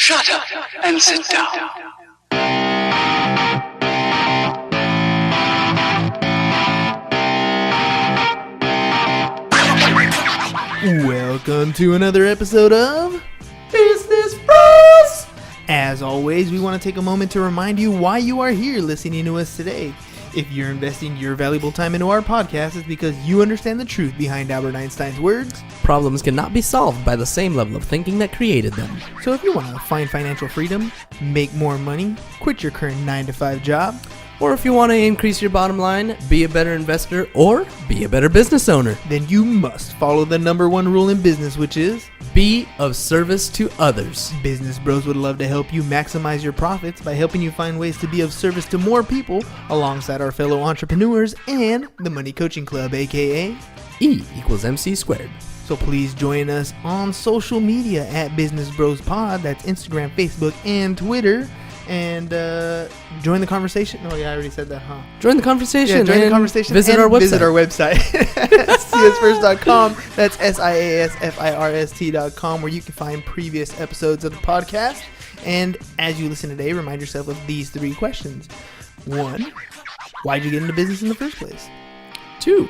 Shut up and sit down. Welcome to another episode of Business Bros. As always, we want to take a moment to remind you why you are here listening to us today. If you're investing your valuable time into our podcast, it's because you understand the truth behind Albert Einstein's words. Problems cannot be solved by the same level of thinking that created them. So if you want to find financial freedom, make more money, quit your current 9-to-5 job, Or if you want to increase your bottom line, be a better investor, or be a better business owner, then you must follow the number one rule in business, which is be of service to others. Business Bros would love to help you maximize your profits by helping you find ways to be of service to more people alongside our fellow entrepreneurs and the Money Coaching Club, aka E equals MC squared. So please join us on social media at Business Bros Pod. That's Instagram, Facebook, and Twitter. And join the conversation. Oh, yeah, I already said that, huh? Join the conversation. Yeah, join the conversation. Visit our website. Visit our website. siasfirst.com. That's siasfirst.com, where you can find previous episodes of the podcast. And as you listen today, remind yourself of these 3 questions. 1, why'd you get into business in the first place? 2,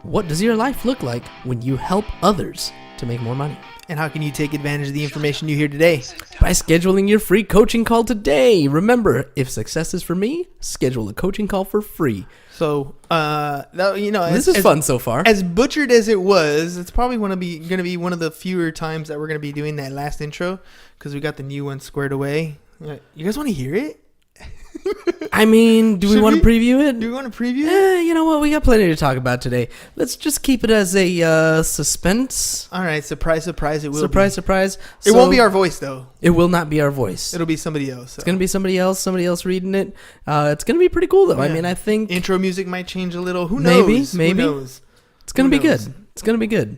what does your life look like when you help others to make more money? And how can you take advantage of the information you hear today? By scheduling your free coaching call today. Remember, if success is for me, schedule a coaching call for free. So, this is fun so far. As butchered as it was, it's probably going to be one of the fewer times that we're going to be doing that last intro because we got the new one squared away. You guys want to hear it? I mean, do we want to preview it? Do we want to preview it? You know what? We got plenty to talk about today. Let's just keep it as a suspense. All right. Surprise, surprise. It will surprise. It won't be our voice, though. It will not be our voice. It'll be somebody else. So. It's going to be somebody else reading it. It's going to be pretty cool, though. Yeah. I mean, I think... Intro music might change a little. Who knows? Maybe. Who knows? It's going to be good. It's going to be good.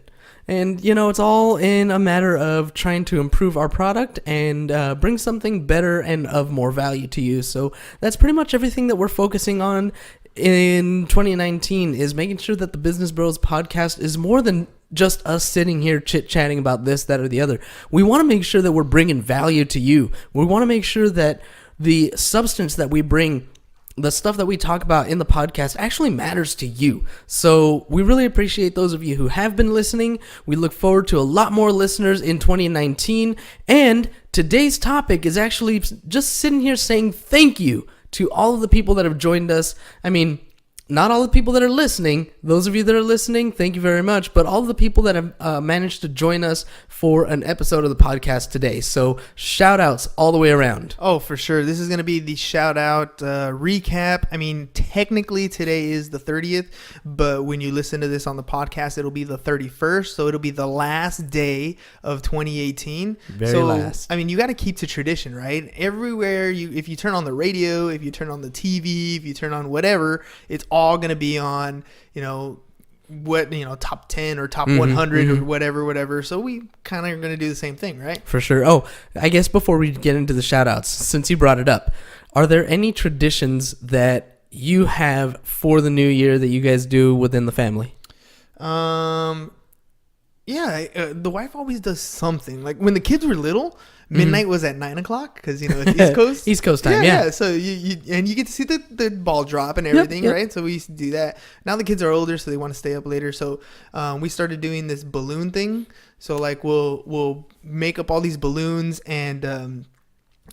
And, it's all in a matter of trying to improve our product and bring something better and of more value to you. So that's pretty much everything that we're focusing on in 2019 is making sure that the Business Bros podcast is more than just us sitting here chit-chatting about this, that, or the other. We want to make sure that we're bringing value to you. We want to make sure that the substance that we bring, the stuff that we talk about in the podcast actually matters to you. So we really appreciate those of you who have been listening. We look forward to a lot more listeners in 2019. And today's topic is actually just sitting here saying thank you to all of the people that have joined us. I mean, not all the people that are listening. Those of you that are listening, thank you very much. But all of the people that have managed to join us for an episode of the podcast today. So shout outs all the way around. Oh, for sure. This is going to be the shout out recap. I mean, technically today is the 30th, but when you listen to this on the podcast, it'll be the 31st. So it'll be the last day of 2018. Very last. I mean, you got to keep to tradition, right? Everywhere if you turn on the radio, if you turn on the TV, if you turn on whatever, it's all going to be on, top 10 or top 100 or whatever. So we kind of are going to do the same thing, right? For sure. Oh, I guess before we get into the shout outs, since you brought it up, are there any traditions that you have for the new year that you guys do within the family? The wife always does something. Like when the kids were little, midnight was at 9:00 because it's East Coast. East Coast time, yeah. So you get to see the ball drop and everything, yep. Right? So we used to do that. Now the kids are older, so they want to stay up later. So we started doing this balloon thing. So like we'll make up all these balloons and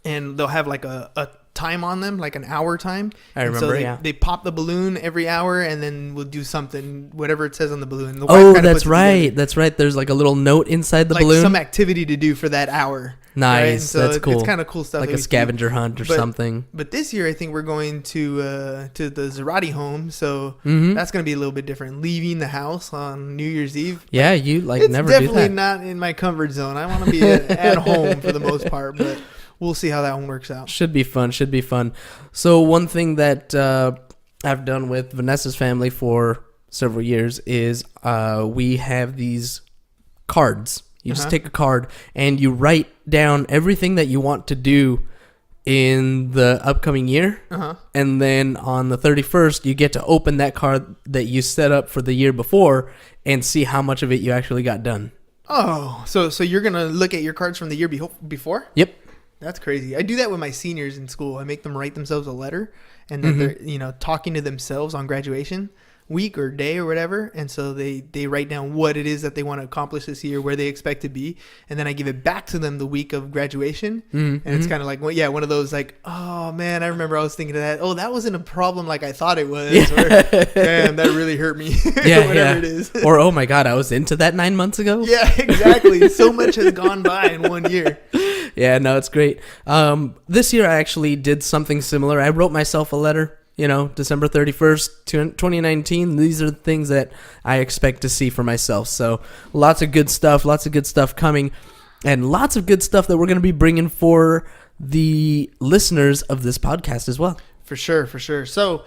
they'll have like a time on them, like an hour time. I remember, so they pop the balloon every hour, and then we'll do something, whatever it says on the balloon. That's right. That's right. There's like a little note inside the balloon. Some activity to do for that hour. Nice. Right? So that's cool. It's kind of cool stuff. Like a scavenger hunt or something. But this year, I think we're going to the Zarate home, so that's going to be a little bit different. Leaving the house on New Year's Eve. Yeah, you never do that. It's definitely not in my comfort zone. I want to be at home for the most part, but we'll see how that one works out. Should be fun. So one thing that I've done with Vanessa's family for several years is we have these cards. You just take a card and you write down everything that you want to do in the upcoming year. And then on the 31st, you get to open that card that you set up for the year before and see how much of it you actually got done. Oh, so you're gonna look at your cards from the year before? Yep. That's crazy. I do that with my seniors in school. I make them write themselves a letter, and then they're talking to themselves on graduation week or day or whatever, and so they write down what it is that they want to accomplish this year, where they expect to be, and then I give it back to them the week of graduation. And it's kind of like, well, one of those like, oh man, I remember I was thinking of that. Oh, that wasn't a problem like I thought it was. Or, damn, that really hurt me. Whatever it is. Or, oh my god, I was into that 9 months ago. Yeah, exactly. So much has gone by in 1 year. Yeah, no, it's great. This year I actually did something similar. I wrote myself a letter. December 31st, 2019, these are the things that I expect to see for myself. So lots of good stuff coming, and lots of good stuff that we're going to be bringing for the listeners of this podcast as well. For sure. So,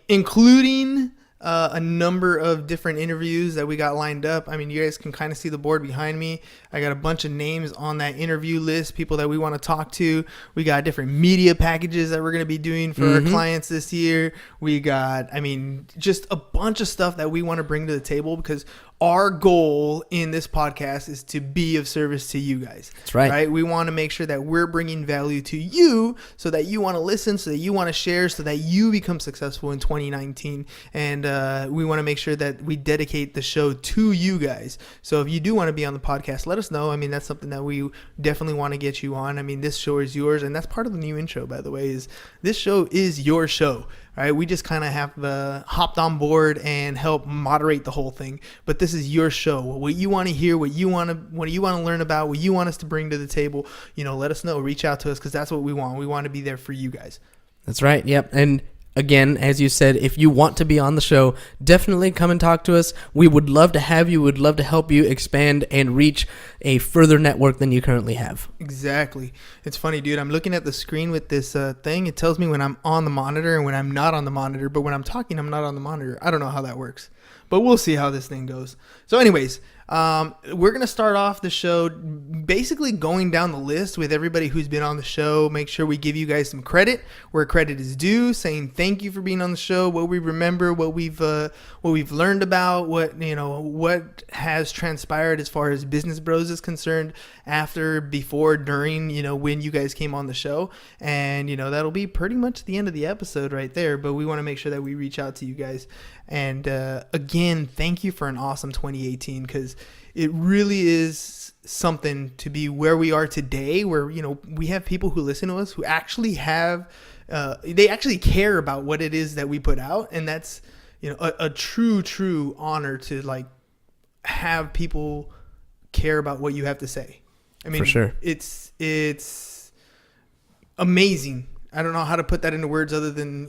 including a number of different interviews that we got lined up. I mean, you guys can kind of see the board behind me. I got a bunch of names on that interview list, people that we want to talk to. We got different media packages that we're going to be doing for our clients this year. We got, just a bunch of stuff that we want to bring to the table, because our goal in this podcast is to be of service to you guys. That's right. We want to make sure that we're bringing value to you, so that you want to listen, so that you want to share, so that you become successful in 2019. And we want to make sure that we dedicate the show to you guys. So if you do want to be on the podcast, let us know. That's something that we definitely want to get you on. This show is yours, and that's part of the new intro, by the way, is this show is your show. All right, we just kind of have hopped on board and help moderate the whole thing. But this is your show. What you want to hear, what you want to learn about, what you want us to bring to the table, let us know. Reach out to us, because that's what we want. We want to be there for you guys. That's right. Yep. And again, as you said, if you want to be on the show, definitely come and talk to us. We would love to have you. We'd love to help you expand and reach a further network than you currently have. Exactly. It's funny, dude. I'm looking at the screen with this thing. It tells me when I'm on the monitor and when I'm not on the monitor. But when I'm talking, I'm not on the monitor. I don't know how that works. But we'll see how this thing goes. So anyways, we're going to start off the show basically going down the list with everybody who's been on the show. Make sure we give you guys some credit where credit is due, saying thank you for being on the show, what we remember, what we've learned about, what has transpired as far as Business Bros is concerned, after, before, during, when you guys came on the show. And, that'll be pretty much the end of the episode right there. But we want to make sure that we reach out to you guys. And again, thank you for an awesome 2018, because it really is something to be where we are today, where, we have people who listen to us who actually have, they actually care about what it is that we put out. And that's, a true honor to have people care about what you have to say. For sure. It's amazing. I don't know how to put that into words other than,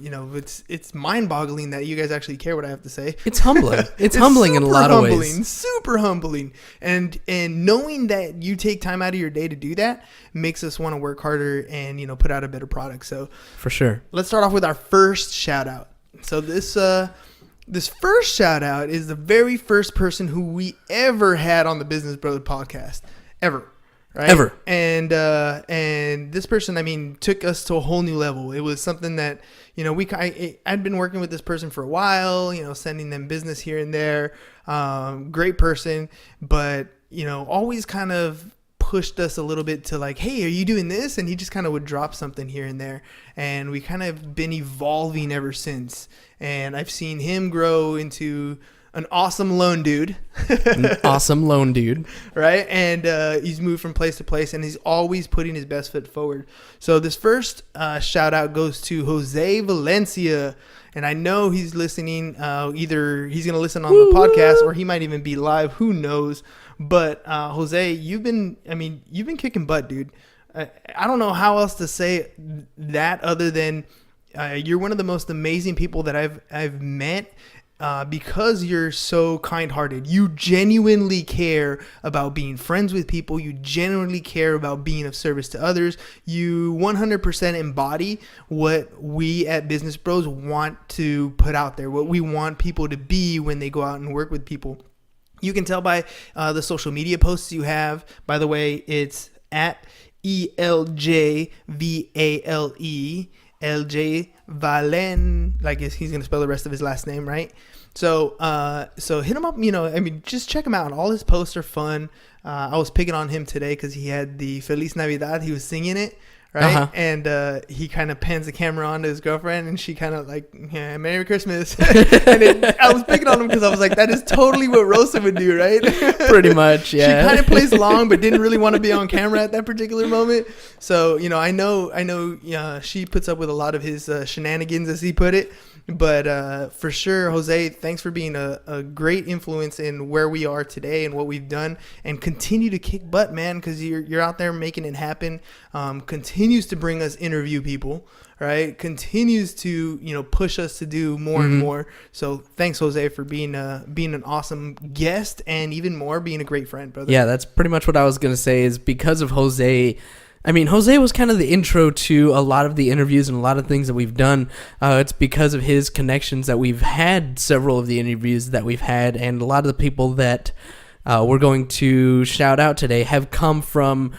it's mind-boggling that you guys actually care what I have to say. It's humbling. It's humbling in a lot of ways. Super humbling. And knowing that you take time out of your day to do that makes us want to work harder and, put out a better product. So for sure. Let's start off with our first shout out. So this first shout out is the very first person who we ever had on the Business Brothers podcast. Ever. Right? Ever. And this person, took us to a whole new level. It was something that, I'd been working with this person for a while, sending them business here and there. Great person, but, always kind of pushed us a little bit to hey, are you doing this? And he just kind of would drop something here and there. And we kind of been evolving ever since. And I've seen him grow into an awesome loan dude. An awesome loan dude. Right? And he's moved from place to place, and he's always putting his best foot forward. So this first shout out goes to Jose Valencia. And I know he's listening. Either he's going to listen on the podcast, or he might even be live. Who knows? But Jose, you've been kicking butt, dude. I don't know how else to say that other than you're one of the most amazing people that I've met. Because you're so kind-hearted. You genuinely care about being friends with people. You genuinely care about being of service to others. You 100% embody what we at Business Bros want to put out there, what we want people to be when they go out and work with people. You can tell by the social media posts you have. By the way, it's at ELJVALE. LJ Valen, he's going to spell the rest of his last name, right? So hit him up. Just check him out. All his posts are fun. I was picking on him today because he had the Feliz Navidad. He was singing it. Right. Uh-huh. And he kind of pans the camera on to his girlfriend, and she kind of like, yeah, Merry Christmas. And I was picking on him because I was like, that is totally what Rosa would do, right? Pretty much, yeah. She kind of plays along, but didn't really want to be on camera at that particular moment. So, I know she puts up with a lot of his shenanigans, as he put it. But for sure, Jose, thanks for being a great influence in where we are today and what we've done, and continue to kick butt, man, because you're out there making it happen. Continues to bring us interview people, right? Continues to push us to do more and more. So thanks, Jose, for being an awesome guest, and even more being a great friend, brother. Yeah, that's pretty much what I was gonna say. Is because of Jose. I mean, Jose was kind of the intro to a lot of the interviews and a lot of things that we've done. It's because of his connections that we've had several of the interviews that we've had, and a lot of the people that we're going to shout out today have come from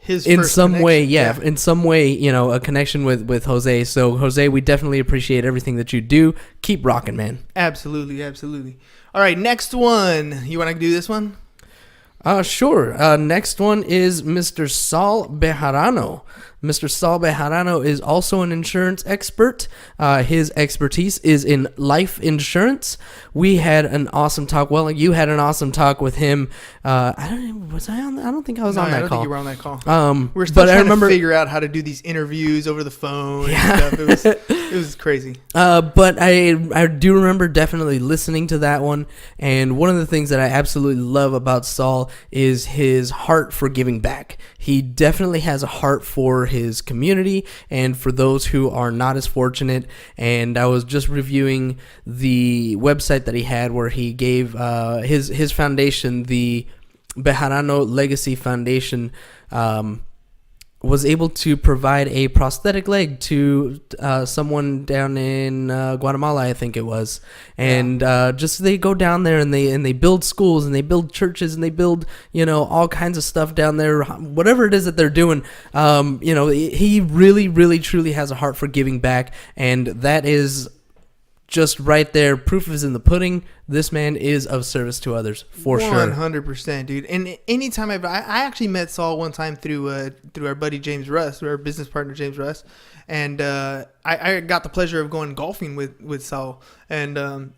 his in first some way, connection. in some way, a connection with Jose. So, Jose, we definitely appreciate everything that you do. Keep rocking, man. Absolutely, absolutely. All right, next one. You want to do this one? Sure. Next one is Mr. Saul Bejarano. Mr. Saul Bejarano is also an insurance expert. His expertise is in life insurance. We had an awesome talk. Well, you had an awesome talk with him. I don't think I was on that call. I don't think you were on that call. We're still trying to figure out how to do these interviews over the phone and stuff. It was crazy. But I do remember definitely listening to that one. And one of the things that I absolutely love about Saul is his heart for giving back. He definitely has a heart for his community and for those who are not as fortunate. And I was just reviewing the website that he had where he gave his foundation, the Bejarano Legacy Foundation, was able to provide a prosthetic leg to someone down in Guatemala, I think it was. And just they go down there and they build schools and they build churches and they build all kinds of stuff down there. Whatever it is that they're doing, he really, really, truly has a heart for giving back, and that is just right there. Proof is in the pudding. This man is of service to others for sure. 100%, dude. And anytime I actually met Saul one time through our buddy James Russ, our business partner James Russ, and I got the pleasure of going golfing with Saul, and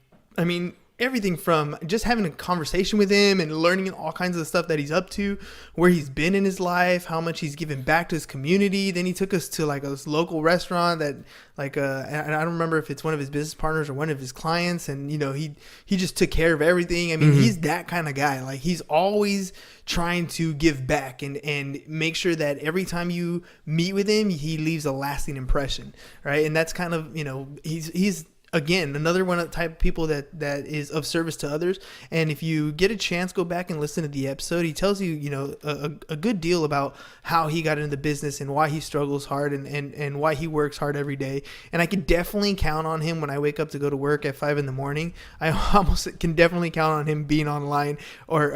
everything from just having a conversation with him and learning all kinds of the stuff that he's up to, where he's been in his life, how much he's given back to his community. Then he took us to like a local restaurant that and I don't remember if it's one of his business partners or one of his clients. And, he just took care of everything. I mean, he's that kind of guy. Like, he's always trying to give back and make sure that every time you meet with him, he leaves a lasting impression. Right. And that's kind of, he's again, another one of the type of people that is of service to others. And if you get a chance, go back and listen to the episode. He tells you, a good deal about how he got into the business and why he struggles hard and why he works hard every day. And I can definitely count on him when I wake up to go to work at 5 a.m. I almost can definitely count on him being online or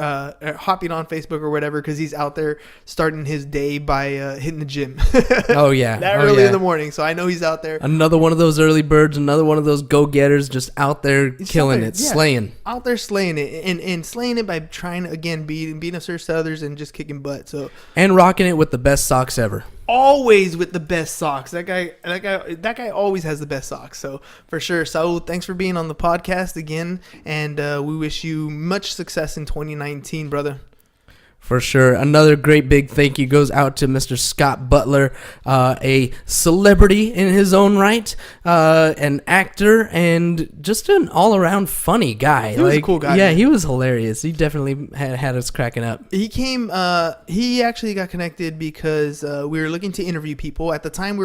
hopping on Facebook or whatever, because he's out there starting his day by hitting the gym. Oh, yeah. That early in the morning. So I know he's out there. Another one of those early birds, another one of those go-getters, just out there killing it, slaying. Out there slaying it, and slaying it by trying to, again, being of service to others and just kicking butt. So, and rocking it with the best socks ever. Always with the best socks. That guy always has the best socks. So for sure, Saul, thanks for being on the podcast again, and we wish you much success in 2019, brother. For sure. Another great big thank you goes out to Mr. Scott Butler, a celebrity in his own right, an actor, and just an all-around funny guy. He was a cool guy. Yeah, he was hilarious. He definitely had us cracking up. He came, he actually got connected because we were looking to interview people. At the time,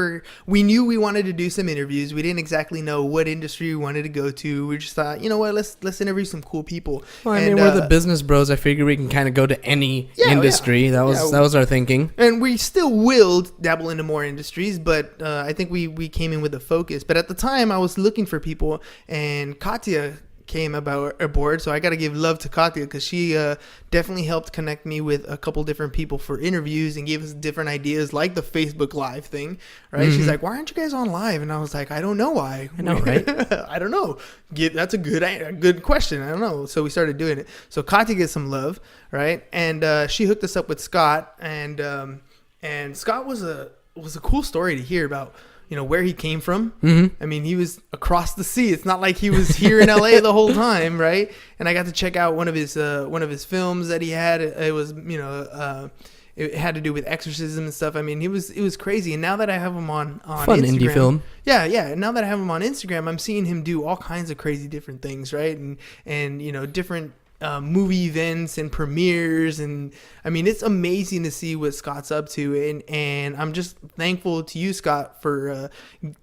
we knew we wanted to do some interviews. We didn't exactly know what industry we wanted to go to. We just thought, you know what, let's interview some cool people. Well, we're the business bros. I figure we can kind of go to any industry. That was our thinking, and we still will dabble into more industries, but I think we came in with a focus. But at the time, I was looking for people, and Katya came aboard. So I got to give love to Katya because she definitely helped connect me with a couple different people for interviews and gave us different ideas, like the Facebook Live thing, right? She's like, why aren't you guys on live? And I was like, I don't know why. I know, right? I don't know. That's a good question. I don't know. So we started doing it. So Katya gets some love, right? And she hooked us up with Scott, and Scott was a cool story to hear about, where he came from. I mean, he was across the sea. It's not like he was here in LA the whole time, right? And I got to check out one of his films that he had. It was, it had to do with exorcism and stuff. I mean, it was crazy. And now that I have him on fun Instagram, indie film. Yeah. And now that I have him on Instagram, I'm seeing him do all kinds of crazy different things, right? And different movie events and premieres, and I mean, it's amazing to see what Scott's up to, and I'm just thankful to you, Scott, for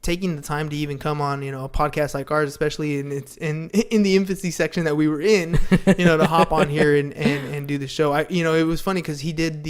taking the time to even come on a podcast like ours, especially in the infancy section that we were in, to hop on here and do the show. It was funny because he did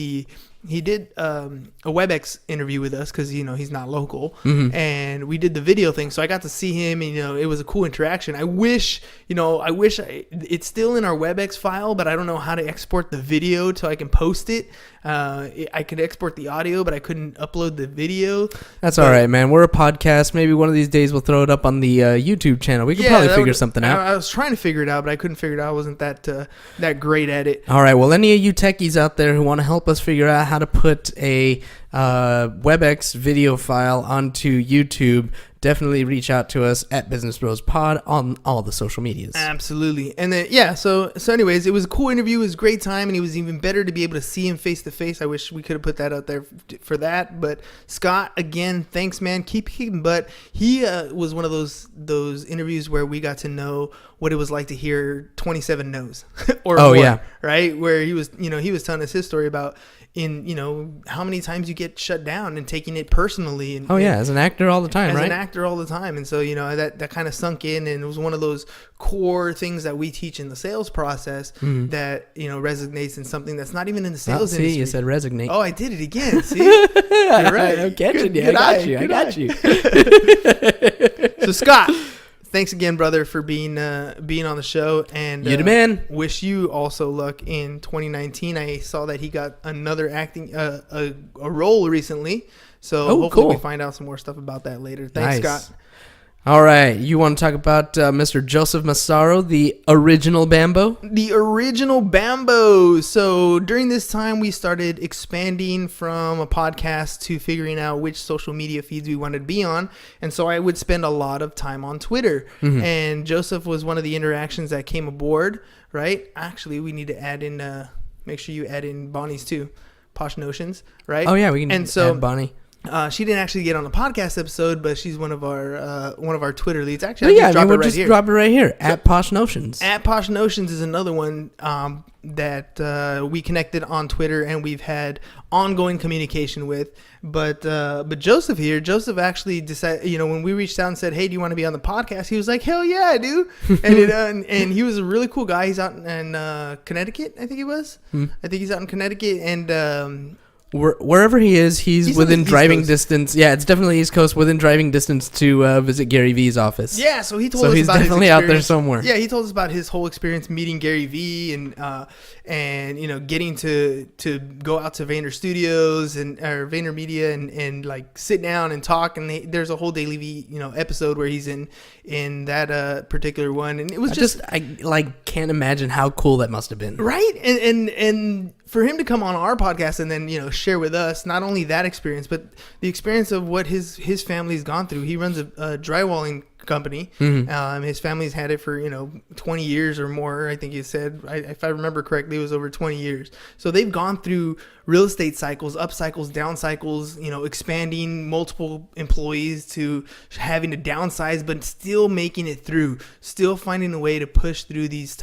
a WebEx interview with us because he's not local, and we did the video thing, so I got to see him, and it was a cool interaction. I wish it's still in our WebEx file, but I don't know how to export the video so I can post it. I could export the audio, but I couldn't upload the video. That's all right, man. We're a podcast. Maybe one of these days we'll throw it up on the YouTube channel. We could probably figure something out. I was trying to figure it out, but I couldn't figure it out. I wasn't that great at it. All right. Well, any of you techies out there who want to help us figure out how to put a WebEx video file onto YouTube, definitely reach out to us at Business Bros Pod on all the social medias. Absolutely. And then, so anyways, it was a cool interview. It was a great time, and it was even better to be able to see him face to face. I wish we could have put that out there for that. But Scott, again, thanks, man. Keep kicking butt. He was one of those interviews where we got to know what it was like to hear 27 no's or more, yeah. Right? Where he was, he was telling us his story about how many times you get shut down and taking it personally. And, as an actor all the time, right? As an actor all the time. And so, that kind of sunk in, and it was one of those core things that we teach in the sales process that, resonates in something that's not even in the sales industry. See, you said resonate. Oh, I did it again. See? You're right. I'm catching you. I got you. So, Scott, thanks again, brother, for being on the show, and you the man. Wish you also luck in 2019. I saw that he got another acting a role recently, so hopefully we find out some more stuff about that later. Thanks, nice. Scott. All right, you want to talk about Mr. Joseph Massaro, the original Bambo? The original Bambo. So during this time, we started expanding from a podcast to figuring out which social media feeds we wanted to be on. And so I would spend a lot of time on Twitter. And Joseph was one of the interactions that came aboard, right? Actually, we need to add in, make sure you add in Bonnie's too. Posh Notions, right? Oh, yeah, we can add Bonnie. She didn't actually get on the podcast episode, but she's one of our Twitter leads. Actually, we'll just drop it right here at Posh Notions. At Posh Notions is another one that we connected on Twitter, and we've had ongoing communication with. But Joseph actually decided, when we reached out and said, hey, do you want to be on the podcast? He was like, hell yeah, I do. And he was a really cool guy. He's out in Connecticut, I think he was. I think he's out in Connecticut, and wherever he is, he's within driving distance. Yeah, it's definitely East Coast, within driving distance to visit Gary V's office. Yeah, so he told us about his experience. So he's definitely out there somewhere. Yeah, he told us about his whole experience meeting Gary V and getting to go out to Vayner Studios or Vayner Media and like sit down and talk. And there's a whole Daily V episode where he's in that particular one, and it was I can't imagine how cool that must have been. Right, and for him to come on our podcast and then share with us not only that experience but the experience of what his family's gone through. He runs a drywalling company. His family's had it for 20 years or more. I think he said, if I remember correctly, it was over 20 years. So they've gone through real estate cycles, up cycles, down cycles, expanding multiple employees to having to downsize, but still making it through, still finding a way to push through these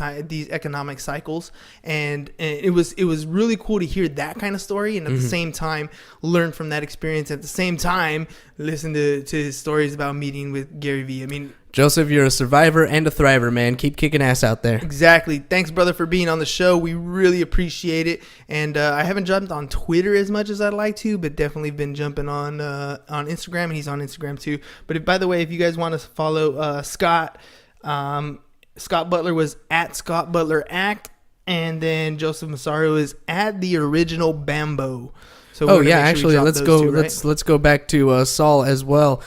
economic cycles. And it was really cool to hear that kind of story, and at the same time learn from that experience. At the same time, listen to his stories about meeting with Gary Vee. I mean, Joseph, you're a survivor and a thriver, man. Keep kicking ass out there. Exactly. Thanks, brother, for being on the show. We really appreciate it. And I haven't jumped on Twitter as much as I'd like to, but definitely been jumping on Instagram, and he's on Instagram too. But by the way, if you guys want to follow Scott, Scott Butler was at Scott Butler Act, and then Joseph Massaro is at the original Bambo. So actually, let's go. Let's go back to Saul as well.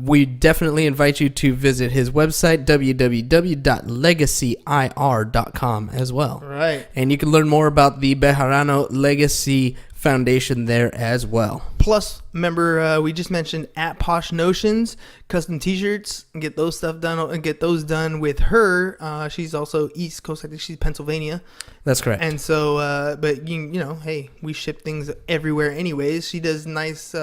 We definitely invite you to visit his website, www.legacyir.com as well. Right, and you can learn more about the Bejarano Legacy Foundation there as well. Plus, remember we just mentioned at Posh Notions custom T-shirts, and get those stuff done and get those done with her. She's also East Coast. I think she's Pennsylvania. That's correct. And so, but you know, hey, we ship things everywhere anyways. She does nice.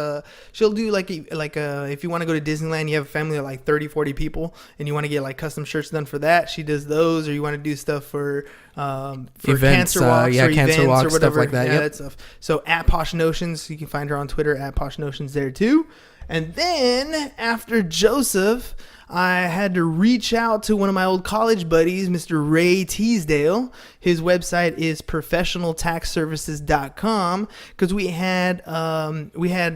She'll do like if you want to go to Disneyland, you have a family of like 30, 40 people, and you want to get like custom shirts done for that. She does those, or you want to do stuff for events, cancer walks, or cancer events walks, or whatever, stuff like that. Yeah, Yep. that stuff. So at Posh Notions, you can find her on Twitter at Posh Notions there too. And then after Joseph, I had to reach out to one of my old college buddies, Mr. Ray Teasdale. His website is professionaltaxservices.com, because we had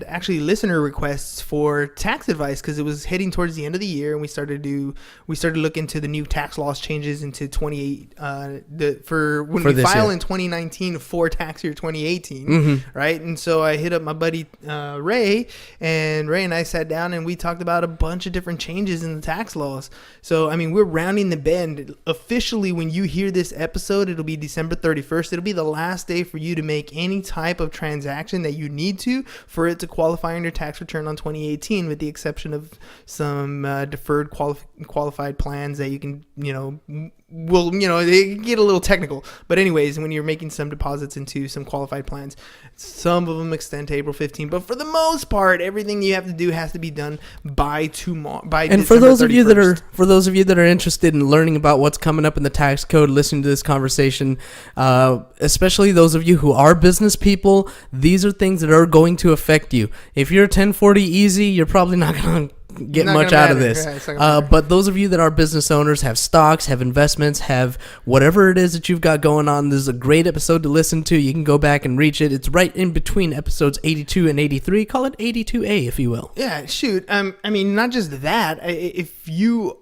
actually listener requests for tax advice, because it was heading towards the end of the year, and we started to look into the new tax laws changes into 28 for when we file in 2019 for tax year 2018, right? And so I hit up my buddy Ray, and Ray and I sat down and we talked about a bunch of different changes in the tax laws. So I mean, we're rounding the bend. Officially, when you hear this episode, it'll be December 31st. It'll be the last day for you to make any type of transaction that you need to for it to qualify on your tax return on 2018, with the exception of some deferred qualified plans that you can, they get a little technical. But anyways, when you're making some deposits into some qualified plans, some of them extend to April 15th. But for the most part, everything you have to do has to be done by tomorrow. And December for those 31st. of you that are interested in learning about what's coming up in the tax code, listening to this conversation, especially those of you who are business people, these are things that are going to affect you. If you're 1040 easy, you're probably not going to get much out of this. But those of you that are business owners, have stocks, have investments, have whatever it is that you've got going on, this is a great episode to listen to. You can go back and reach it. It's right in between episodes 82 and 83. Call it 82A, if you will. Yeah, shoot. I mean, not just that. If you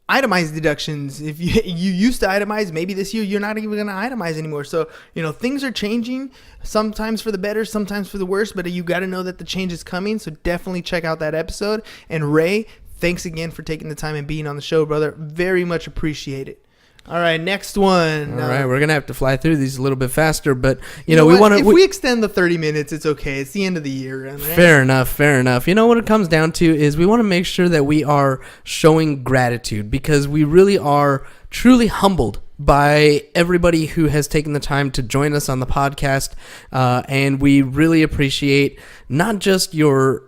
itemize deductions, if you used to itemize, maybe this year you're not even going to itemize anymore. So, things are changing, sometimes for the better, sometimes for the worse, but you got to know that the change is coming. So definitely check out that episode. And Ray, thanks again for taking the time and being on the show, brother. Very much appreciate it. All right, next one. All right, we're going to have to fly through these a little bit faster, but we want to... If we extend the 30 minutes, it's okay. It's the end of the year. Right? Fair enough. You know what it comes down to is we want to make sure that we are showing gratitude, because we really are truly humbled by everybody who has taken the time to join us on the podcast, and we really appreciate not just your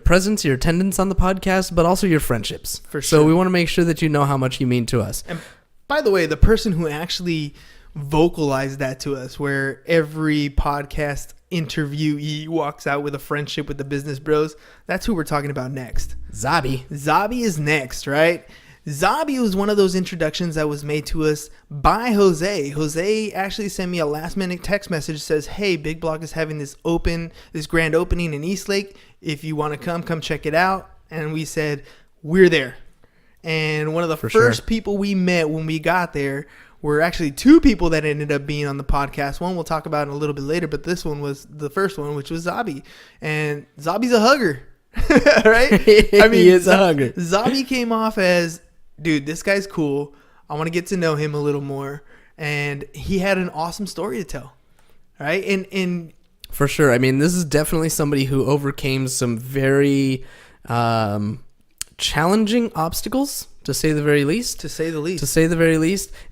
presence, your attendance on the podcast, but also your friendships. For sure. So we want to make sure that you know how much you mean to us. And by the way, the person who actually vocalized that to us, where every podcast interviewee walks out with a friendship with the business bros, that's who we're talking about next. Zabie is next, right? Zabie was one of those introductions that was made to us by Jose. Jose actually sent me a last-minute text message that says, hey, Big Block is having this grand opening in Eastlake. If you want to come check it out. And we said, we're there. And one of the first people we met when we got there were actually two people that ended up being on the podcast. One we'll talk about in a little bit later, but this one was the first one, which was Zabie. And Zabie's a hugger, right? I mean, he is a hugger. Zabie came off as, dude, this guy's cool. I want to get to know him a little more. And he had an awesome story to tell, right? And for sure. I mean, this is definitely somebody who overcame some very challenging obstacles, to say the very least.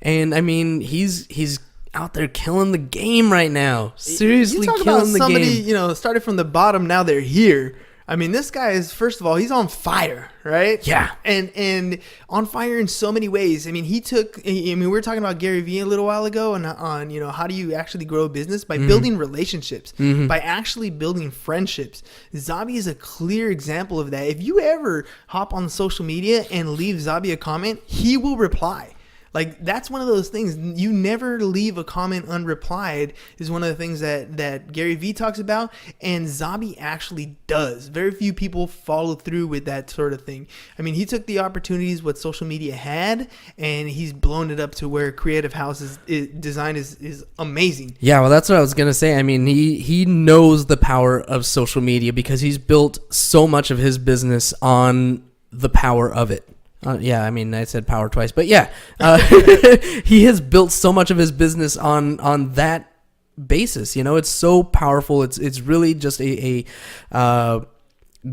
And I mean, he's out there killing the game right now. Seriously, killing the game. Somebody, started from the bottom, now they're here. I mean, this guy is, first of all, he's on fire, right? Yeah. And on fire in so many ways. I mean, we were talking about Gary Vee a little while ago on how do you actually grow a business? By building relationships, by actually building friendships. Zabie is a clear example of that. If you ever hop on social media and leave Zabie a comment, he will reply. Like, that's one of those things. You never leave a comment unreplied is one of the things that Gary Vee talks about, and Zabie actually does. Very few people follow through with that sort of thing. I mean, he took the opportunities what social media had, and he's blown it up to where Creative House's design is amazing. Yeah, well, that's what I was going to say. I mean, he knows the power of social media because he's built so much of his business on the power of it. Yeah, I mean, I said power twice, but yeah, he has built so much of his business on that basis. You know, it's so powerful. It's really just a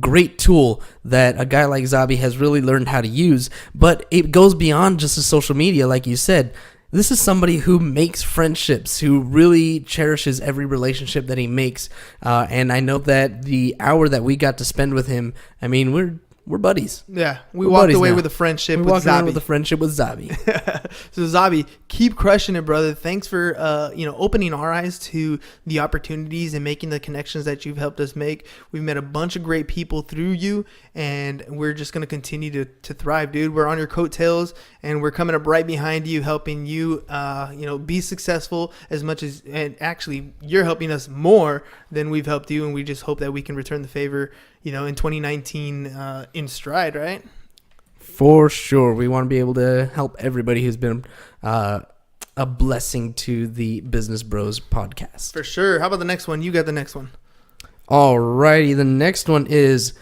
great tool that a guy like Zabie has really learned how to use. But it goes beyond just the social media, like you said. This is somebody who makes friendships, who really cherishes every relationship that he makes. And I know that the hour that we got to spend with him, I mean, we're buddies. Yeah, we walked away with a friendship with Zabie. We walked away with a friendship with Zabie. So Zabie, keep crushing it, brother. Thanks for opening our eyes to the opportunities and making the connections that you've helped us make. We've met a bunch of great people through you, and we're just gonna continue to thrive, dude. We're on your coattails, and we're coming up right behind you, helping you, be successful as much as, and actually, you're helping us more than we've helped you, and we just hope that we can return the favor, in 2019 in stride, right? For sure. We want to be able to help everybody who's been a blessing to the Business Bros podcast. For sure. How about the next one? You got the next one. Alrighty. The next one is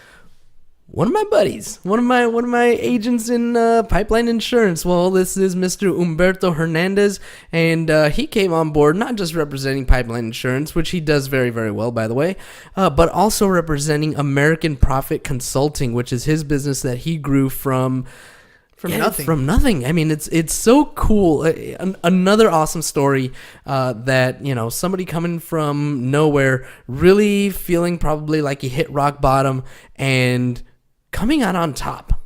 one of my buddies, one of my agents in Pipeline Insurance. Well, this is Mr. Humberto Hernandez, and he came on board not just representing Pipeline Insurance, which he does very, very well, by the way, but also representing American Profit Consulting, which is his business that he grew from nothing. From nothing. I mean, it's so cool. Another awesome story that, somebody coming from nowhere, really feeling probably like he hit rock bottom and coming out on top.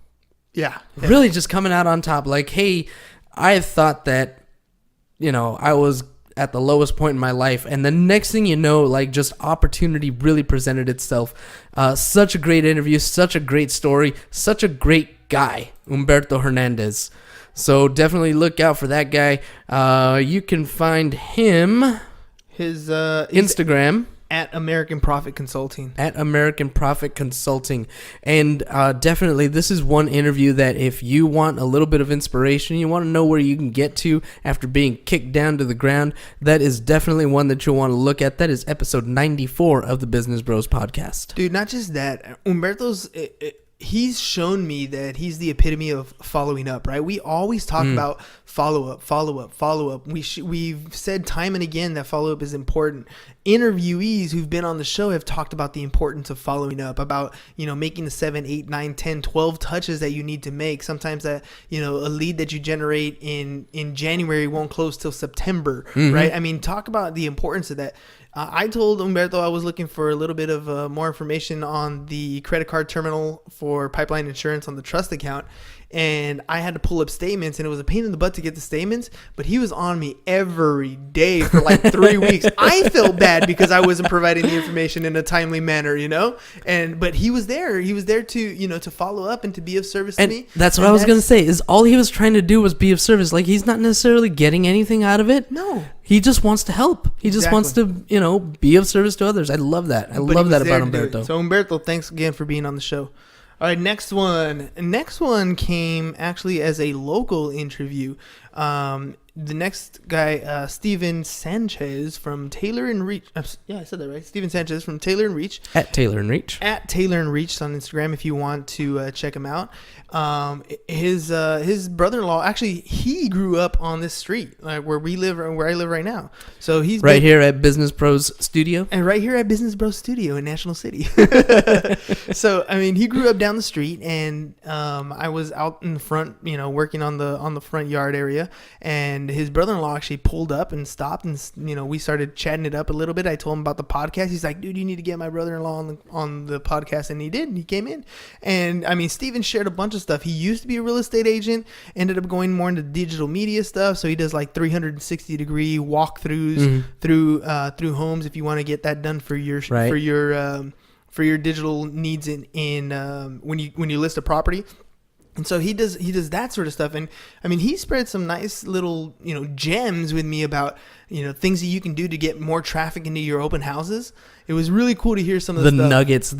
Yeah. Really just coming out on top. Like, hey, I thought that, I was at the lowest point in my life. And the next thing you know, like, just opportunity really presented itself. Such a great interview, such a great story, such a great guy, Humberto Hernandez. So definitely look out for that guy. You can find him, his Instagram. At American Profit Consulting. At American Profit Consulting. And definitely, this is one interview that if you want a little bit of inspiration, you want to know where you can get to after being kicked down to the ground, that is definitely one that you'll want to look at. That is episode 94 of the Business Bros podcast. Dude, not just that. Humberto's... he's shown me that he's the epitome of following up, right? We always talk about follow up. We've said time and again that follow up is important. Interviewees who've been on the show have talked about the importance of following up, about, making the 7, 8, 9, 10, 12 touches that you need to make. Sometimes that, a lead that you generate in January won't close till September, right? I mean, talk about the importance of that. I told Humberto I was looking for a little bit of more information on the credit card terminal for Pipeline Insurance on the trust account, and I had to pull up statements, and it was a pain in the butt to get the statements, but he was on me every day for like 3 weeks. I felt bad because I wasn't providing the information in a timely manner, but he was there. He was there to, to follow up and to be of service to me. That's what I was going to say, is all he was trying to do was be of service. Like, he's not necessarily getting anything out of it. No. He just wants to help. He just wants to, be of service to others. I love that. I love that about Humberto. So Humberto, thanks again for being on the show. All right, next one. Next one came actually as a local interview. The next guy, Steven Sanchez from Taylor and Reach. Yeah, I said that right. Steven Sanchez from Taylor and Reach. At Taylor and Reach. At Taylor and Reach on Instagram if you want to check him out. His brother-in-law, actually, he grew up on this street, like where I live right now. So he's right here at Business Bros Studio. And right here at Business Bros Studio in National City. So, I mean, he grew up down the street, and I was out in the front, working on the front yard area, and his brother-in-law actually pulled up and stopped, and we started chatting it up a little bit. I told him about the podcast. He's like, dude, you need to get my brother-in-law on the podcast, and he did. And he came in, and I mean, Steven shared a bunch of stuff. He used to be a real estate agent, ended up going more into digital media stuff, so he does like 360-degree walkthroughs through homes if you want to get that done for your for your digital needs in when you list a property. And so he does that sort of stuff. And I mean, he spread some nice little, gems with me about, things that you can do to get more traffic into your open houses. It was really cool to hear some of the stuff. Nuggets,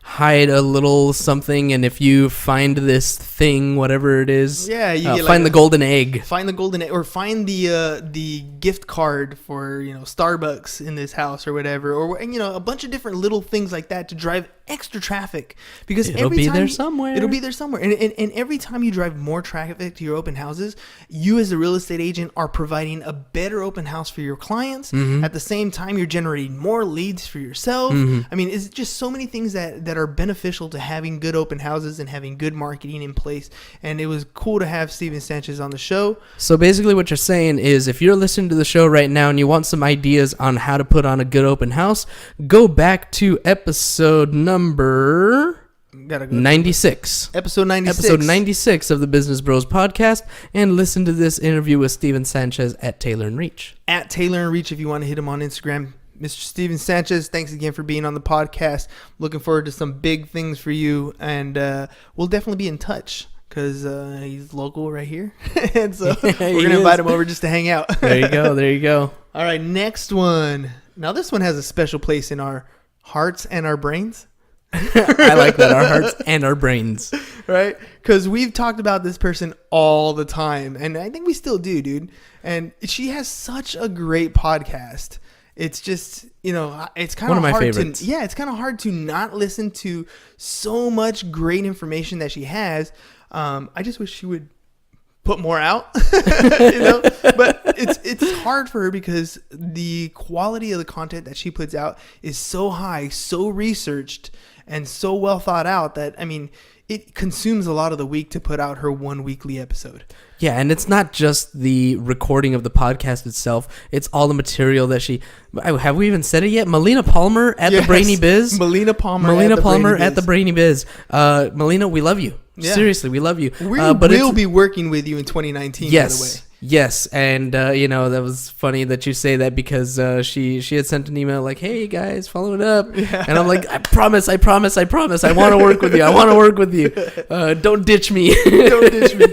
hide a little something, and if you find this thing, whatever it is, you get find the golden egg. Find the golden egg, or find the gift card for Starbucks in this house or whatever, or a bunch of different little things like that to drive extra traffic, because it'll be there somewhere. It'll be there somewhere, and every time you drive more traffic to your open houses, you as a real estate agent are providing a better open house for your clients. Mm-hmm. At the same time, you're generating more leads for yourself. Mm-hmm. I mean, it's just so many things that are beneficial to having good open houses and having good marketing in place. And it was cool to have Steven Sanchez on the show. So basically what you're saying is, if you're listening to the show right now and you want some ideas on how to put on a good open house, go back to episode number 96. Episode 96. Episode 96 of the Business Bros podcast, and listen to this interview with Steven Sanchez at Taylor & Reach. At Taylor & Reach, if you want to hit him on Instagram. Mr. Steven Sanchez, thanks again for being on the podcast. Looking forward to some big things for you, and we'll definitely be in touch, because he's local right here. And so we're going to invite him over just to hang out. There you go. All right, next one. Now, this one has a special place in our hearts and our brains. I like that, our hearts and our brains. Right? Because we've talked about this person all the time, and I think we still do, dude. And she has such a great podcast. It's just, it's kind of hard favorites. It's kind of hard to not listen to so much great information that she has. I just wish she would put more out, but it's hard for her because the quality of the content that she puts out is so high, so researched, and so well thought out that, I mean, it consumes a lot of the week to put out her one weekly episode. Yeah, and it's not just the recording of the podcast itself. It's all the material that she... Have we even said it yet? Melina Palmer at the Brainy Biz. Melina Palmer at the Brainy Biz. Melina, we love you. Yeah. Seriously, we love you. We'll be working with you in 2019, yes, by the way. Yes, and that was funny that you say that, because she had sent an email like, "Hey guys, follow it up," and I'm like, "I promise, I want to work with you. Don't ditch me." Don't ditch me.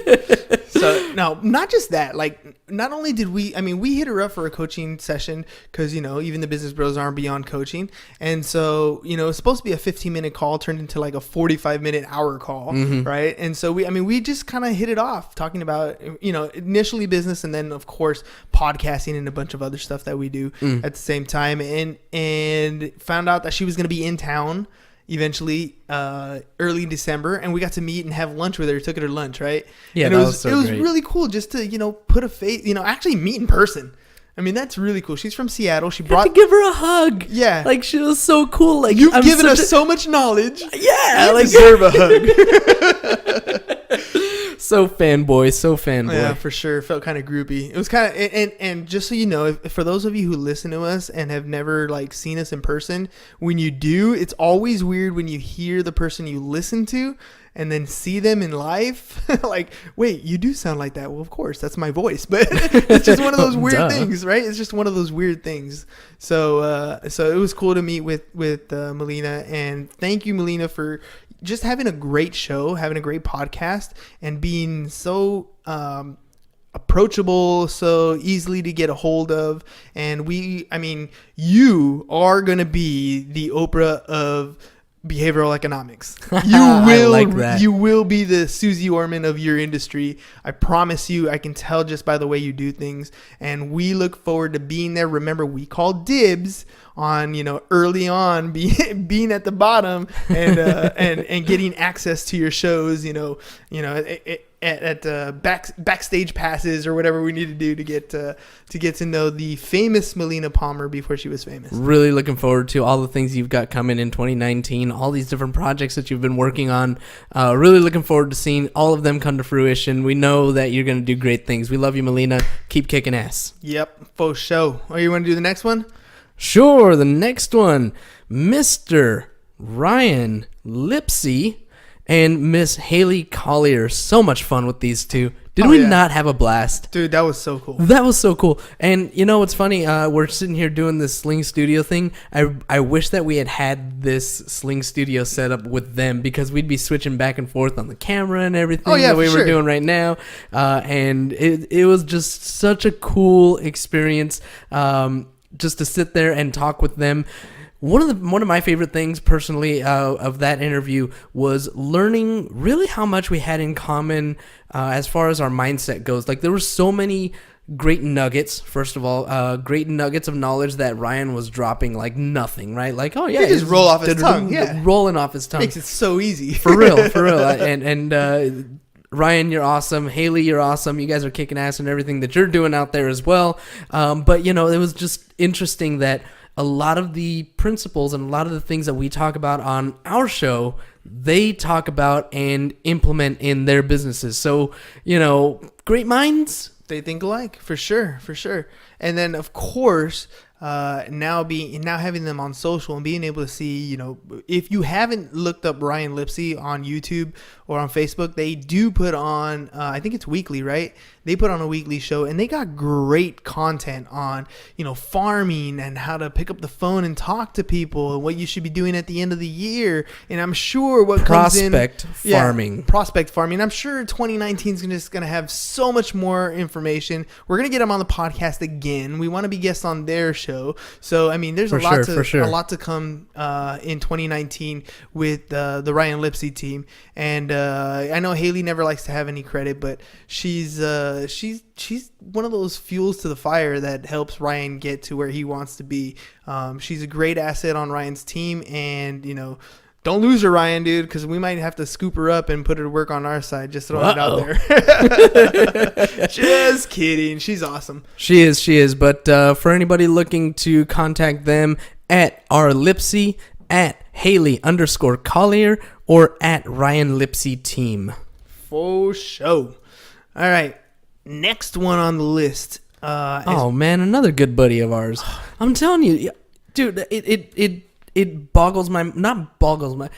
So no, not just that. Like, not only did we hit her up for a coaching session, because even the Business Bros aren't beyond coaching, and so it's supposed to be a 15-minute call turned into like a 45-minute hour call, right? And so we just kind of hit it off, talking about initially business, and then of course podcasting and a bunch of other stuff that we do at the same time, and found out that she was going to be in town eventually early December, and we got to meet and have lunch with her. Took her to lunch, right? Yeah, and it was great. Really cool just to put a face, actually meet in person. I mean, that's really cool. She's from Seattle. She brought to give her a hug. Yeah, like she was so cool. Like, you've given us so much knowledge. Yeah, you deserve a hug. So fanboy. Yeah, for sure. Felt kind of groupie. It was kind of, and just so you know, for those of you who listen to us and have never seen us in person, when you do, it's always weird when you hear the person you listen to and then see them in life. Like, wait, you do sound like that. Well, of course, that's my voice, but it's just one of those weird things, right? It's just one of those weird things. So it was cool to meet with Melina, and thank you, Melina, for just having a great show, having a great podcast, and being so approachable, so easily to get a hold of. And you are going to be the Oprah of behavioral economics. You will be the Susie Orman of your industry. I promise you. I can tell just by the way you do things, and we look forward to being there. Remember, we call dibs on early on being at the bottom and getting access to your shows, at backstage passes or whatever we need to do to get to know the famous Melina Palmer before she was famous. Really looking forward to all the things you've got coming in 2019, all these different projects that you've been working on. Really looking forward to seeing all of them come to fruition. We know that you're going to do great things. We love you, Melina. Keep kicking ass. Yep, faux show. Oh, you want to do the next one? Sure. The next one, Mr. Ryan Lipsey and Miss Halie Collier. So much fun with these two. Did we not have a blast? Dude, that was so cool. That was so cool. And you know what's funny? We're sitting here doing this Sling Studio thing. I wish that we had this Sling Studio set up with them, because we'd be switching back and forth on the camera and everything the way we're doing right now. And it was just such a cool experience just to sit there and talk with them. One of my favorite things personally of that interview was learning really how much we had in common as far as our mindset goes. Like, there were so many great nuggets. First of all, great nuggets of knowledge that Ryan was dropping like nothing, right? Like, oh yeah, he just roll off his tongue. Yeah, rolling off his tongue makes it so easy. For real. And Ryan, you're awesome. Halie, you're awesome. You guys are kicking ass and everything that you're doing out there as well. But you know, it was just interesting that a lot of the principles and a lot of the things that we talk about on our show, they talk about and implement in their businesses. So, you know, great minds. They think alike, for sure. And then, of course, now having them on social and being able to see, you know, if you haven't looked up Ryan Lipsey on YouTube or on Facebook, they do put on, I think it's weekly, right? They put on a weekly show, and they got great content on, you know, farming and how to pick up the phone and talk to people and what you should be doing at the end of the year. And I'm sure what comes in prospect farming. I'm sure 2019 is just going to have so much more information. We're going to get them on the podcast again. We want to be guests on their show. So, I mean, there's a lot to come in 2019 with the Ryan Lipsey team. And I know Halie never likes to have any credit, but she's one of those fuels to the fire that helps Ryan get to where he wants to be. She's a great asset on Ryan's team, and, you know, don't lose her, Ryan, dude, because we might have to scoop her up and put her to work on our side. Just throwing it out there. Just kidding. She's awesome. She is. But for anybody looking to contact them, at our Lipsey, at Halie_Collier, or at Ryan Lipsey Team. For sure. All right. Next one on the list. Man, another good buddy of ours. I'm telling you, dude, it blows my mind.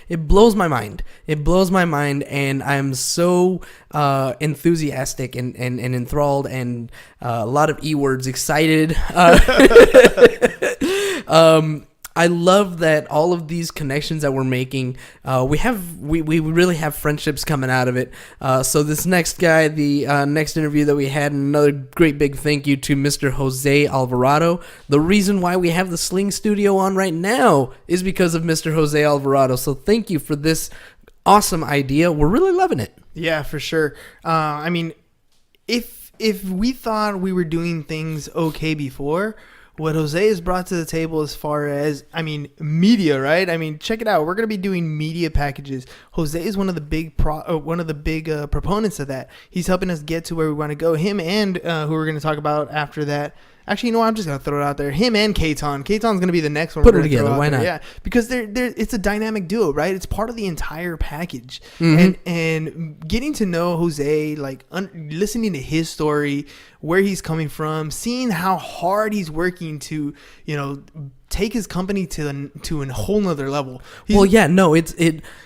It blows my mind, and I'm so enthusiastic and enthralled, and a lot of E-words, excited. I love that all of these connections that we're making, we really have friendships coming out of it. So this next guy, the next interview that we had, another great big thank you to Mr. Jose Alvarado. The reason why we have the Sling Studio on right now is because of Mr. Jose Alvarado. So thank you for this awesome idea. We're really loving it. Yeah, for sure. I mean, if we thought we were doing things okay before, what Jose has brought to the table as far as, I mean, media, right? I mean, check it out. We're going to be doing media packages. Jose is one of the big proponents of that. He's helping us get to where we want to go. Him and who we're going to talk about after that. Actually, you know what? I'm just going to throw it out there. Him and Caton. Caton's going to be the next one. Put it together. Why not? Yeah, because it's a dynamic duo, right? It's part of the entire package. Mm-hmm. And getting to know Jose, like listening to his story, where he's coming from, seeing how hard he's working to, you know, take his company to a whole nother level. Let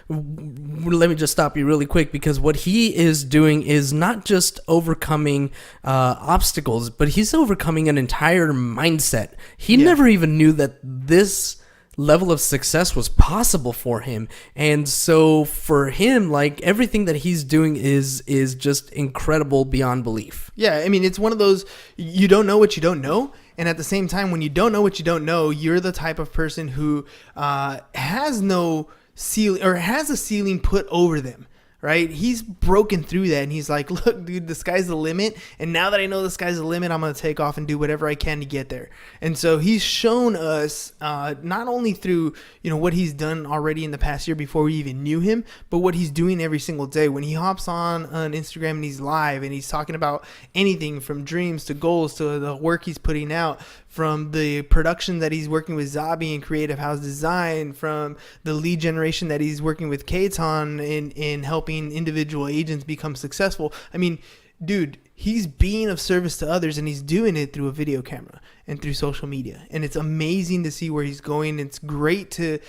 me just stop you really quick, because what he is doing is not just overcoming obstacles, but he's overcoming an entire mindset. He never even knew that this level of success was possible for him. And so for him, like, everything that he's doing is just incredible beyond belief. Yeah, I mean, it's one of those, you don't know what you don't know. And at the same time, when you don't know what you don't know, you're the type of person who has no ceiling, or has a ceiling put over them, right? He's broken through that, and he's like, look, dude, the sky's the limit. And now that I know the sky's the limit, I'm going to take off and do whatever I can to get there. And so he's shown us not only through, you know, what he's done already in the past year before we even knew him, but what he's doing every single day. When he hops on Instagram and he's live and he's talking about anything from dreams to goals to the work he's putting out, from the production that he's working with Zabie and Creative House Design, from the lead generation that he's working with Caton in helping individual agents become successful. I mean, dude, he's being of service to others, and he's doing it through a video camera and through social media. And it's amazing to see where he's going. It's great to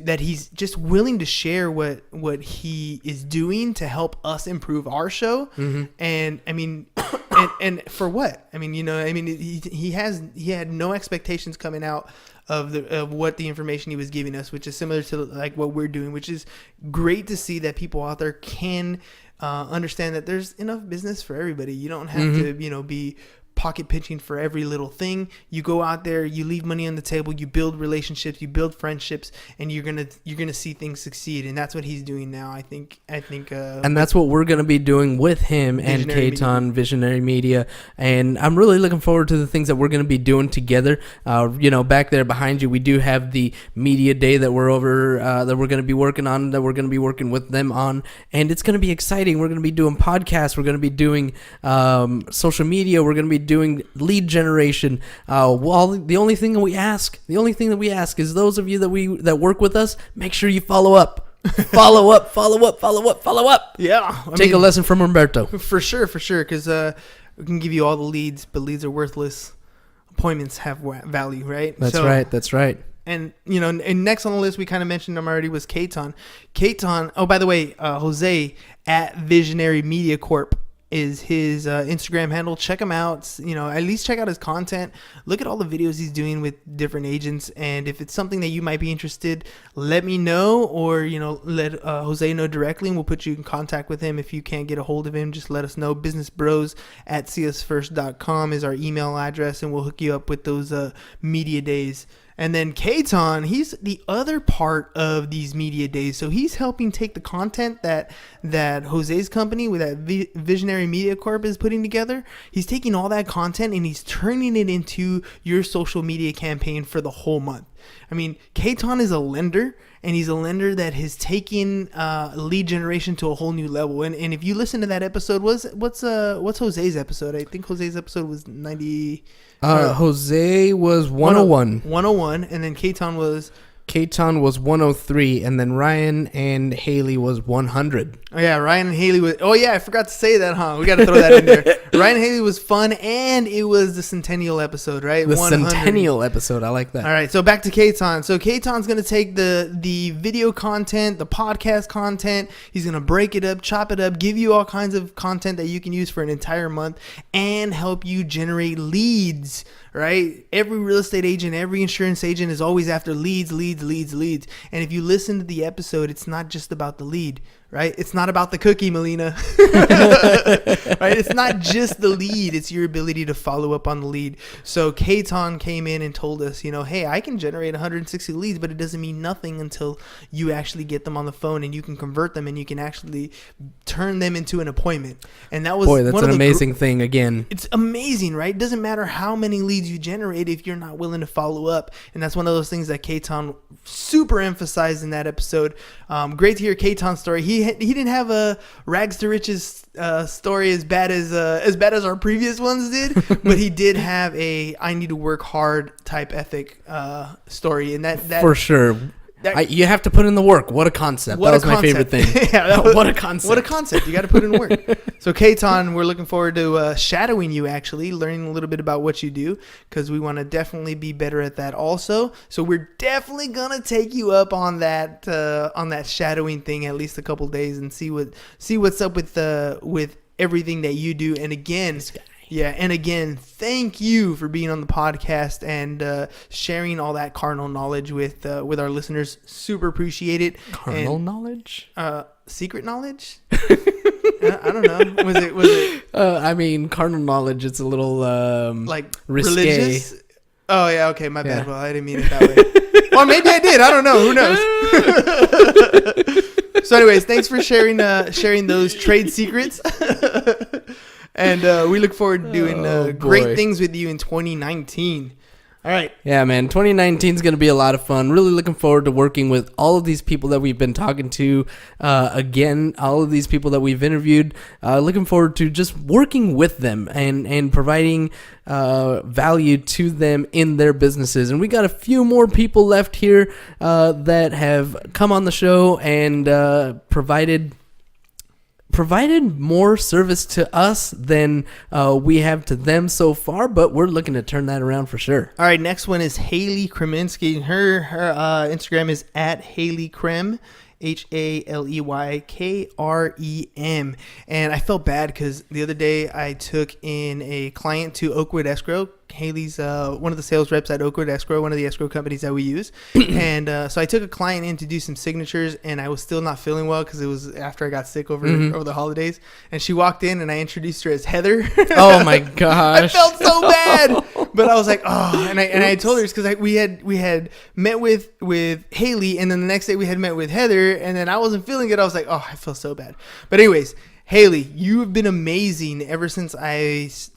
that he's just willing to share what he is doing to help us improve our show. Mm-hmm. And I mean, and for what? I mean, he had no expectations coming out of what the information he was giving us, which is similar to like what we're doing, which is great to see that people out there can understand that there's enough business for everybody. You don't have to, be pocket pinching for every little thing. You go out there, you leave money on the table, you build relationships, you build friendships, and you're gonna see things succeed. And that's what he's doing now. I think and that's what we're gonna be doing with him and Caton Visionary Media. And I'm really looking forward to the things that we're gonna be doing together. Back there behind you, we do have the media day that we're over that we're gonna be working on, that we're gonna be working with them on, and it's gonna be exciting. We're gonna be doing podcasts, we're gonna be doing social media, we're gonna be doing lead generation. The only thing that we ask is those of you that work with us, make sure you follow up. Follow up. Yeah. Take a lesson from Humberto. For sure. Because we can give you all the leads, but leads are worthless. Appointments have value, right? That's right. And, and next on the list, we kind of mentioned him already, was Caton. Oh, by the way, Jose at Visionary Media Corp is his Instagram handle. Check him out. At least check out his content. Look at all the videos he's doing with different agents. And if it's something that you might be interested, let me know, or let Jose know directly, and we'll put you in contact with him. If you can't get a hold of him, just let us know. businessbros@csfirst.com is our email address, and we'll hook you up with those media days. And then Caton, he's the other part of these media days. So he's helping take the content that Jose's company with that Visionary Media Corp is putting together. He's taking all that content and he's turning it into your social media campaign for the whole month. I mean, Caton is a lender, and he's a lender that has taken lead generation to a whole new level. And if you listen to that episode, what's Jose's episode? I think Jose's episode was 90. Jose was 101. 101, and then Caton was 103, and then Ryan and Halie was 100. Oh yeah, Ryan and Halie was. Oh yeah, I forgot to say that, huh? We got to throw that in there. Ryan and Halie was fun, and it was the centennial episode, right? The 100. Centennial episode, I like that. All right, so back to Caton. So Caton's gonna take the video content, the podcast content. He's gonna break it up, chop it up, give you all kinds of content that you can use for an entire month, and help you generate leads. Right? Every real estate agent, every insurance agent is always after leads. And if you listen to the episode, it's not just about the lead, right? It's not about the cookie, Melina. Right? It's not just the lead. It's your ability to follow up on the lead. So Caton came in and told us, hey, I can generate 160 leads, but it doesn't mean nothing until you actually get them on the phone and you can convert them and you can actually turn them into an appointment. And that was that's an amazing thing again. It's amazing, right? It doesn't matter how many leads you generate if you're not willing to follow up. And that's one of those things that Caton super emphasized in that episode. Great to hear Caton's story. He didn't have a rags to riches story as bad as our previous ones did, but he did have a I need to work hard type ethic story, and that for sure. You have to put in the work. What a concept. That was my favorite thing. What a concept. What a concept. You got to put in work. So, Caton, we're looking forward to shadowing you, actually, learning a little bit about what you do, because we want to definitely be better at that also. So we're definitely going to take you up on that shadowing thing at least a couple days and see what's up with everything that you do. And again, thank you for being on the podcast and sharing all that carnal knowledge with our listeners. Super appreciate it. Carnal knowledge? Secret knowledge? I don't know. Was it? I mean, carnal knowledge. It's a little like risque. Religious? Oh yeah. Okay, my bad. Well, I didn't mean it that way. Or maybe I did. I don't know. Who knows? So, anyways, thanks for sharing those trade secrets. And we look forward to doing great things with you in 2019. All right. Yeah, man. 2019 is going to be a lot of fun. Really looking forward to working with all of these people that we've been talking to. Again, all of these people that we've interviewed. Looking forward to just working with them and providing value to them in their businesses. And we got a few more people left here that have come on the show and provided provided more service to us than we have to them so far, but we're looking to turn that around for sure. All right, next one is Halie Kremensky. Her Instagram is at Halie Krem. HALEYKREM. And I felt bad because the other day I took in a client to Oakwood Escrow. Haley's one of the sales reps at Oakwood Escrow, one of the escrow companies that we use. And so I took a client in to do some signatures, and I was still not feeling well because it was after I got sick over the holidays. And she walked in, and I introduced her as Heather. Oh my gosh! I felt so bad, but I was like, oh, and I told her it's because we had met with Halie, and then the next day we had met with Heather, and then I wasn't feeling it. I was like, oh, I feel so bad. But anyways. Halie, you have been amazing ever since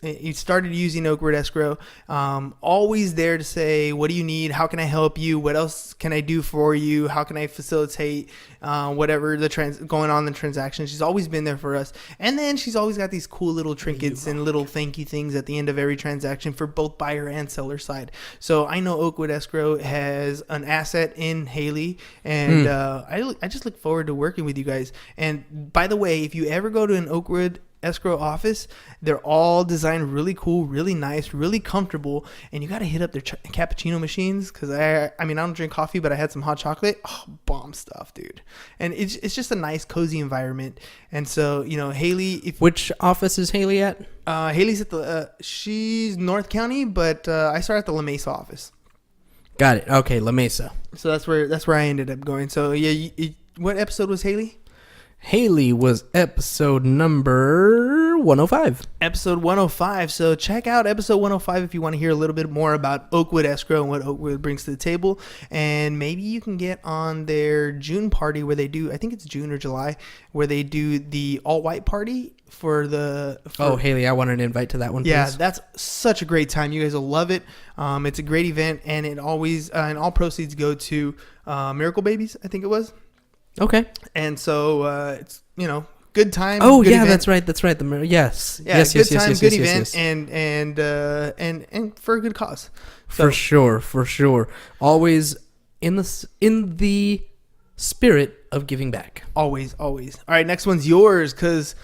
you started using Oakwood Escrow. Always there to say, what do you need? How can I help you? What else can I do for you? How can I facilitate whatever going on in the transaction? She's always been there for us. And then she's always got these cool little trinkets and little thank you things at the end of every transaction for both buyer and seller side. So I know Oakwood Escrow has an asset in Halie, and I just look forward to working with you guys. And by the way, if you ever go to an Oakwood Escrow office, they're all designed really cool, really nice, really comfortable, and you got to hit up their cappuccino machines because I don't drink coffee, but I had some hot chocolate. Oh, bomb stuff, dude. And it's just a nice, cozy environment. And so, Halie, which office is Halie at? Haley's at she's North County, but I started at the La Mesa office. Got it. Okay, La Mesa. So that's where I ended up going. So yeah, what episode was Halie? Halie was episode number 105. Episode 105. So check out episode 105 if you want to hear a little bit more about Oakwood Escrow and what Oakwood brings to the table. And maybe you can get on their June party where they do, I think it's June or July, where they do the all-white party for Halie, I want an invite to that one, please. Yeah, that's such a great time. You guys will love it. It's a great event, and it always, and all proceeds go to Miracle Babies, I think it was. Okay. And so it's good time. Oh good yeah, event. that's right. Yes. Yeah, yes. Good Yes. time, Yes. good Yes. event, Yes. and for a good cause. So, for sure. Always in the spirit of giving back. Always. All right, next one's yours because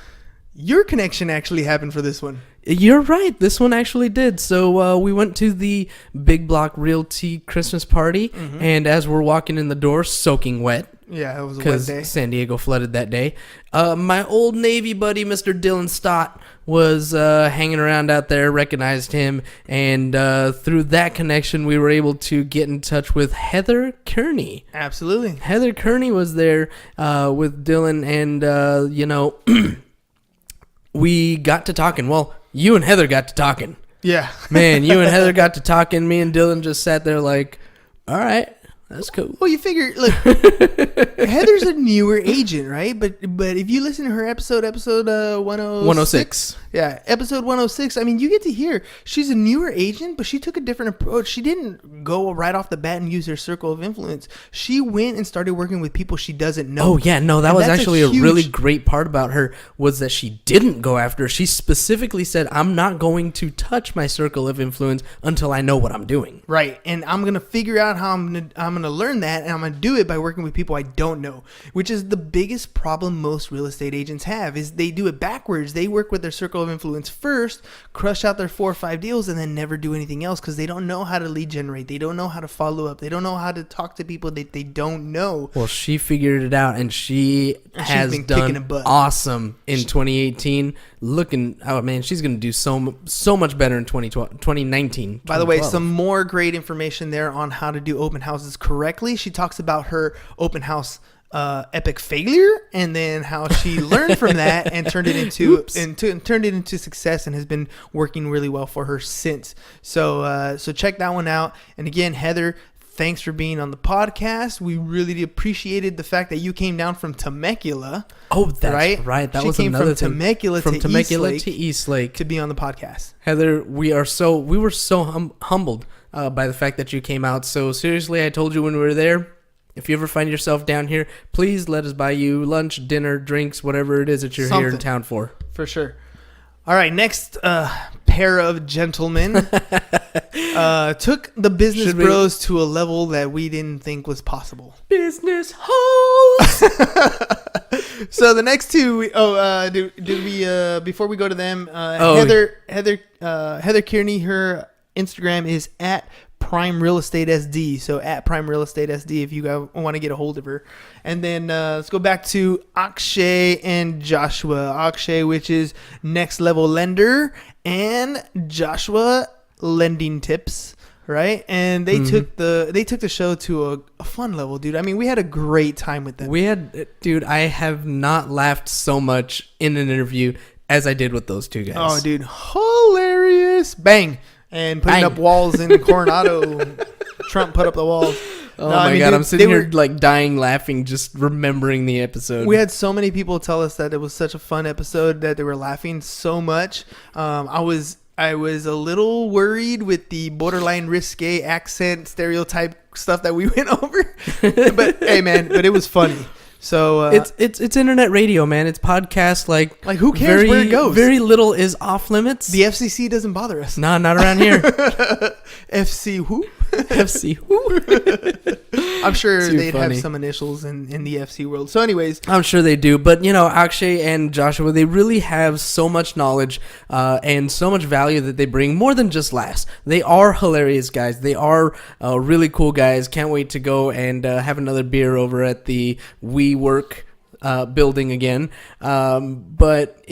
your connection actually happened for this one. You're right. This one actually did. So we went to the Big Block Realty Christmas party, and as we're walking in the door, soaking wet. Yeah, it was a wet day. Because San Diego flooded that day. My old Navy buddy, Mr. Dylan Stott, was hanging around out there, recognized him, and through that connection, we were able to get in touch with Heather Kearney. Absolutely. Heather Kearney was there with Dylan, and, we got to talking. Well, you and Heather got to talking. Yeah. Man, you and Heather got to talking. Me and Dylan just sat there like, all right. That's cool. Well, you figure, look, Heather's a newer agent, right? But if you listen to her episode 106. Yeah, episode 106. I mean, you get to hear she's a newer agent, but she took a different approach. She didn't go right off the bat and use her circle of influence. She went and started working with people she doesn't know. Oh, yeah. No, that was actually a really great part about her was that she didn't go after her. She specifically said, I'm not going to touch my circle of influence until I know what I'm doing. Right. And I'm going to figure out how I'm going to learn that, and I'm going to do it by working with people I don't know, which is the biggest problem most real estate agents have is they do it backwards. They work with their circle of influence first, crush out their 4 or 5 deals, and then never do anything else because they don't know how to lead generate. They don't know how to follow up. They don't know how to talk to people that they don't know. Well, she figured it out, and she has done awesome in 2018. She's going to do so much better in 2019. By the way, some more great information there on how to do open houses correctly. She talks about her open house epic failure, and then how she learned from that and turned it into success, and has been working really well for her since. So check that one out. And again, Heather, thanks for being on the podcast. We really appreciated the fact that you came down from Temecula. Oh, that's right. That was another thing. From Temecula to Eastlake to be on the podcast. Heather, we were so humbled by the fact that you came out. So seriously, I told you when we were there, if you ever find yourself down here, please let us buy you lunch, dinner, drinks, whatever it is that you're here in town for. For sure. All right, next pair of gentlemen took the business bros to a level that we didn't think was possible. Business hoes! So the next two, before we go to them, Heather Kearney, her Instagram is at Prime Real Estate SD. So at Prime Real Estate SD if you want to get a hold of her. And then let's go back to Akshey and Joshua. Akshey, which is Next Level Lender, and Joshua Lending Tips. Right, and they took the show to a fun level, dude. I mean, we had a great time with them. I have not laughed so much in an interview as I did with those two guys. Oh, dude, hilarious! Bang, and putting up walls in Coronado. Trump put up the walls. Oh my God, I'm sitting here like dying laughing just remembering the episode. We had so many people tell us that it was such a fun episode that they were laughing so much. I was a little worried with the borderline risque accent stereotype stuff that we went over. But hey, man, it was funny. So it's internet radio, man. It's podcast. Like who cares where it goes? Very little is off limits. The FCC doesn't bother us. Nah, not around here. FC who? FC who? I'm sure they'd have some initials in the FC world. So anyways. I'm sure they do. But, Akshey and Joshua, they really have so much knowledge and so much value that they bring, more than just laughs. They are hilarious guys. They are really cool guys. Can't wait to go and have another beer over at the WeWork building again. But,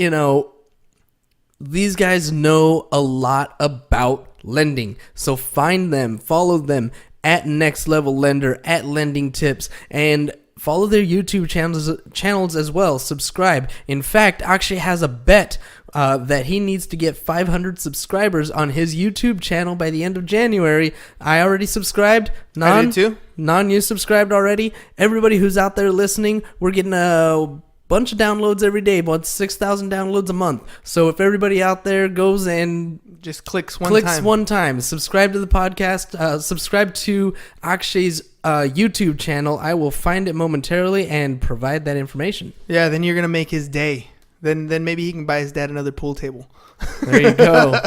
these guys know a lot about lending. So find them, follow them at Next Level Lender, at Lending Tips, and follow their YouTube channels as well. Subscribe. In fact, Akshey has a bet that he needs to get 500 subscribers on his YouTube channel by the end of January. I already subscribed. I did too. You subscribed already. Everybody who's out there listening, we're getting a bunch of downloads every day, about 6,000 downloads a month. So if everybody out there goes and just clicks one time, subscribe to the podcast, subscribe to Akshey's YouTube channel, I will find it momentarily and provide that information. Yeah, then you're gonna make his day. Then maybe he can buy his dad another pool table. There you go.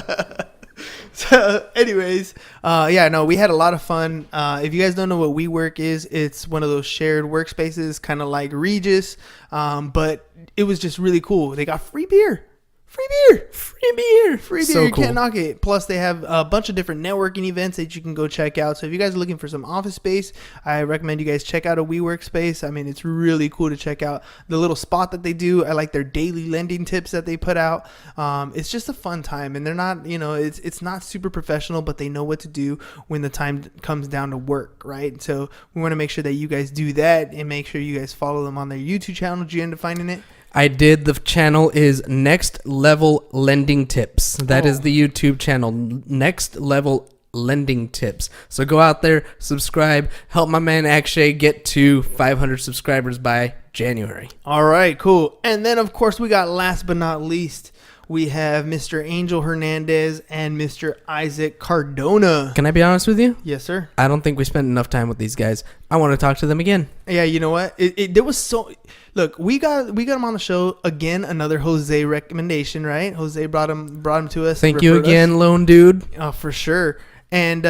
So anyways, we had a lot of fun. If you guys don't know what WeWork is, it's one of those shared workspaces, kind of like Regis, but it was just really cool. They got free beer. So you cool. Can't knock it. Plus they have a bunch of different networking events that you can go check out. So if you guys are looking for some office space, I recommend you guys check out a WeWork space. I mean, it's really cool to check out the little spot that they do. I like their daily lending tips that they put out. It's just a fun time, and they're not, it's not super professional, but they know what to do when the time comes down to work, right? So we want to make sure that you guys do that, and make sure you guys follow them on their YouTube channel. Did you end up finding it? I did. The channel is Next Level Lending Tips. That is the YouTube channel, Next Level Lending Tips. So go out there, subscribe, help my man Akshey get to 500 subscribers by January. All right, cool. And then, of course, we got last but not least, we have Mr. Angel Hernandez and Mr. Issac Cardona. Can I be honest with you? Yes, sir. I don't think we spent enough time with these guys. I want to talk to them again. Yeah, you know what? There was so... Look, we got him on the show again. Another Jose recommendation, right? Jose brought him to us. Thank you again, lone dude. Oh, for sure. And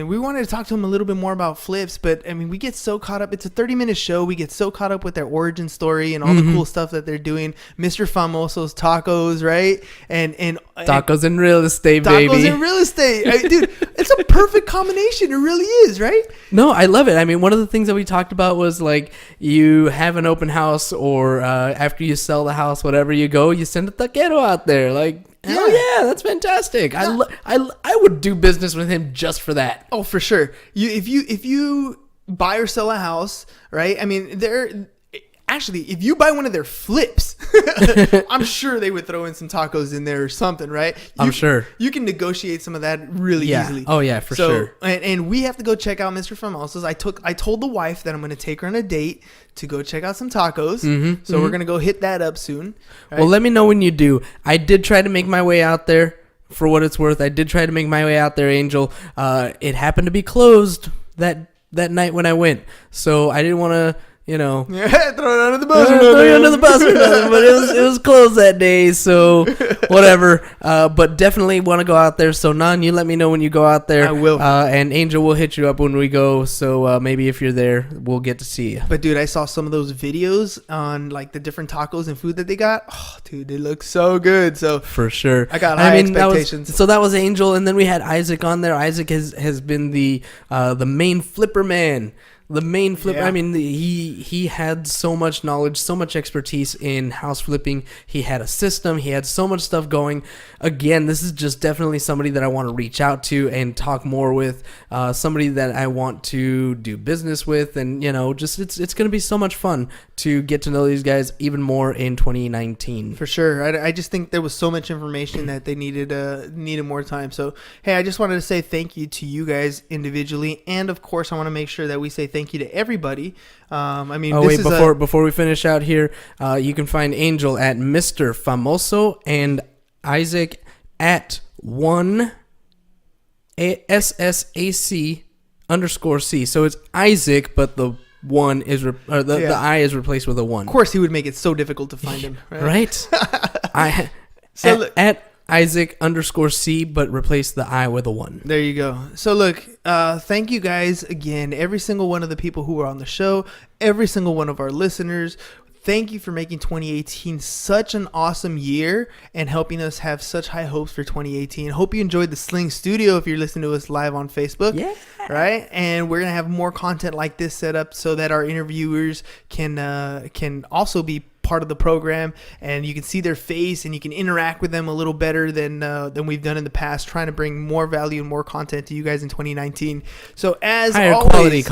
we wanted to talk to him a little bit more about flips, but I mean, we get so caught up. It's a 30-minute show. We get so caught up with their origin story and all the cool stuff that they're doing. Mr. Famoso's tacos, right? And tacos in real estate, baby. Tacos in real estate, dude. It's a perfect combination. It really is, right? No, I love it. I mean, one of the things that we talked about was like you have an open house, or after you sell the house, whatever, you go, you send a taquero out there, like. Oh yeah, that's fantastic. Yeah. I would do business with him just for that. Oh, for sure. If you buy or sell a house, right? I mean, if you buy one of their flips, I'm sure they would throw in some tacos in there or something, right? I'm sure. You can negotiate some of that really easily. Oh yeah, for sure. And we have to go check out Mr. Famoso's. I told the wife that I'm going to take her on a date to go check out some tacos. So we're going to go hit that up soon. Right? Well, let me know when you do. I did try to make my way out there, for what it's worth. I did try to make my way out there, Angel. It happened to be closed that night when I went. So I didn't want to, you know, throw it under the bus. throw you under the bus or nothing. But it was closed that day, so whatever. But definitely want to go out there. So Nan, you let me know when you go out there. I will. And Angel will hit you up when we go. So maybe if you're there, we'll get to see you. But dude, I saw some of those videos on like the different tacos and food that they got. Oh, dude, they look so good. So for sure, I got high expectations. That was Angel, and then we had Isaac on there. Isaac has been the main flipper man. The main flipper. Yeah. I mean, he had so much knowledge, so much expertise in house flipping. He had a system. He had so much stuff going. Again, this is just definitely somebody that I want to reach out to and talk more with. Somebody that I want to do business with, and just it's going to be so much fun to get to know these guys even more in 2019. For sure. I just think there was so much information that they needed more time. So hey, I just wanted to say thank you to you guys individually, and of course I want to make sure that we say thank you to everybody. Before we finish out here, you can find Angel at Mr. Famoso and Isaac at 1 SSAC _C. So it's Isaac, but the one is the I is replaced with a 1. Of course, he would make it so difficult to find him, right? At Isaac _C, but replace the I with a 1. There you go. So look, thank you guys again, every single one of the people who were on the show, every single one of our listeners. Thank you for making 2018 such an awesome year and helping us have such high hopes for 2018. Hope you enjoyed the Sling Studio if you're listening to us live on Facebook. Yeah. Right? And we're going to have more content like this set up so that our interviewers can also be part of the program, and you can see their face and you can interact with them a little better than we've done in the past, trying to bring more value and more content to you guys in 2019. So as higher always,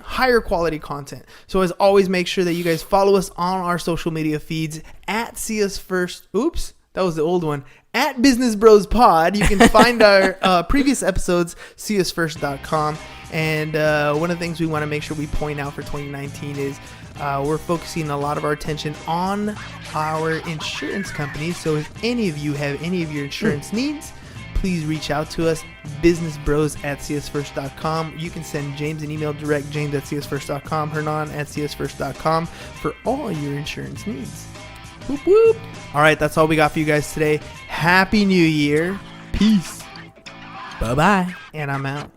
higher quality content. So as always, make sure that you guys follow us on our social media feeds at See Us First. Oops, that was the old one. At Business Bros Pod. You can find our previous episodes, seeusfirst.com. And one of the things we want to make sure we point out for 2019 is we're focusing a lot of our attention on our insurance companies. So if any of you have any of your insurance needs, please reach out to us, businessbros@seeusfirst.com. You can send James an email direct, james@seeusfirst.com, hernan@seeusfirst.com for all your insurance needs. Whoop, whoop. All right, that's all we got for you guys today. Happy New Year. Peace. Bye-bye. And I'm out.